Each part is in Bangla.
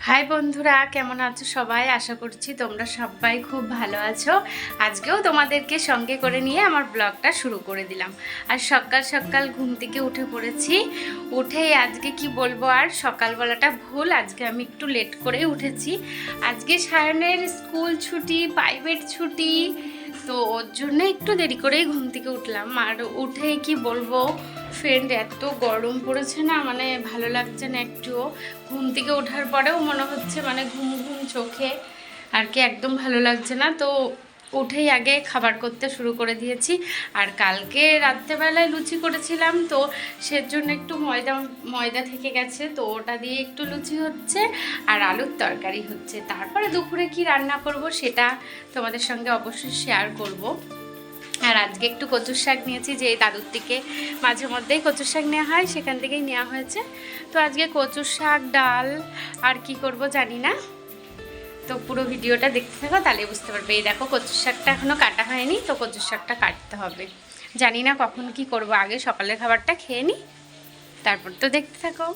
হাই বন্ধুরা, কেমন আছো সবাই? আশা করছি তোমরা সবাই খুব ভালো আছো। আজকেও তোমাদেরকে সঙ্গে করে নিয়ে আমার ব্লগটা শুরু করে দিলাম। আর সকাল সকাল ঘুম থেকে উঠে পড়েছি। উঠেই আজকে কি বলবো, আর সকালবেলাটা ভুল, আজকে আমি একটু লেট করেই উঠেছি। আজকে সায়নের স্কুল ছুটি, প্রাইভেট ছুটি, তো ওর জন্য একটু দেরি করেই ঘুম থেকে উঠলাম। আর উঠেই কি বলবো ফ্রেন্ড, এত গরম পড়েছে না, মানে ভালো লাগছে না একটুও। ঘুম থেকে ওঠার পরেও মনে হচ্ছে মানে ঘুম ঘুম চোখে, আর কি একদম ভালো লাগছে না। তো উঠেই আগে খাবার করতে শুরু করে দিয়েছি। আর কালকে রাত্রেবেলায় লুচি করেছিলাম, তো সেজন্য একটু ময়দা থেকে গেছে, তো ওটা দিয়ে একটু লুচি হচ্ছে আর আলুর তরকারি হচ্ছে। তারপরে দুপুরে কি রান্না করব সেটা তোমাদের সঙ্গে অবশ্যই শেয়ার করব। আর আজকে একটু কচুর শাক নিয়েছি, যে দাদুর থেকে মাঝে মধ্যেই কচুর শাক নেওয়া হয়, সেখান থেকেই নেওয়া হয়েছে। তো আজকে কচুর শাক, ডাল, আর কি করব জানি না। তো পুরো ভিডিওটা দেখতে থাকো, তাহলে বুঝতে পারবে। এই দেখো, কচুর শাকটা এখনও কাটা হয়নি, তো কচুর শাকটা কাটতে হবে। জানি না কখন কি করব, আগে সকালের খাবারটা খেয়ে নিই, তারপর তো দেখতে থাকো।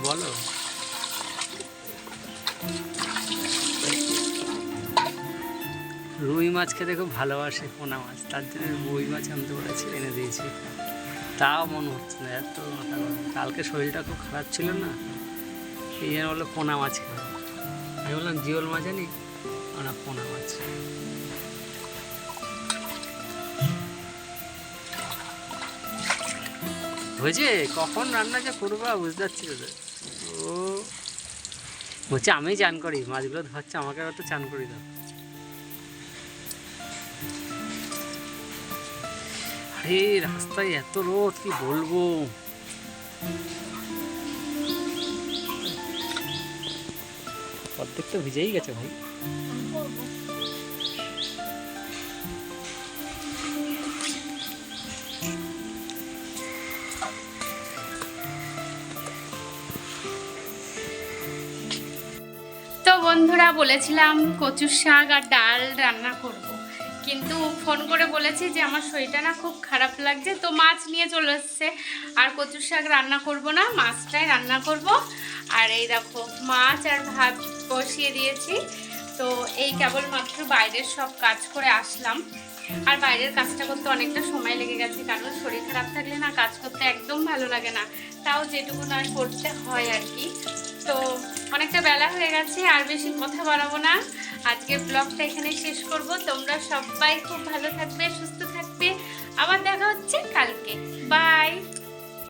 বলো। রুই মাছ খেতে খুব ভালোবাসে, পোনা মাছ, তার জন্য রুই মাছ আনতে বলেছি, এনে দিয়েছি। তাও মনে হচ্ছে না, এত মাথা গরম। কালকে শরীরটা খুব খারাপ ছিল না, এই জন্য বললো পোনা মাছ খাবে। আমি বললাম জিওল মাছ আনি, না পোনা মাছ। হয়েছে, কখন রান্না যে করবা বুঝতে পারছি তো। ও বলছে আমি চান করি, মাছগুলো ধরছে, আমাকে তো চান করি দাও। আরে রাস্তায় এত রোদ, কি বলবো। অর্ধেকটা ভিজেই গেছে ভাই। তো বন্ধুরা, বলেছিলাম কচুর শাক আর ডাল রান্না করব, কিন্তু ফোন করে বলেছি যে আমার শরীরটা না খুব খারাপ লাগছে, তো মাছ নিয়ে চলে এসছে। আর কচুর শাক রান্না করব না, মাছটাই রান্না করব। আর এই দেখো, মাছ আর ভাত বসিয়ে দিয়েছি। তো এই কেবলমাত্র বাইরের সব কাজ করে আসলাম। আর বাইরের কাজটা করতে অনেকটা সময় লেগে গেছে, কারণ শরীর খারাপ থাকলে না কাজ করতে একদম ভালো লাগে না, তাও যেটুকু না করতে হয় আর কি। তো অনেকটা বেলা হয়ে গেছে, আর বেশি কথা বাড়াবো না, আজকের ব্লগটা এখানে শেষ করব। তোমরা সবাই খুব ভালো থাকবে, সুস্থ থাকবে, আবার দেখা হচ্ছে কালকে। বাই।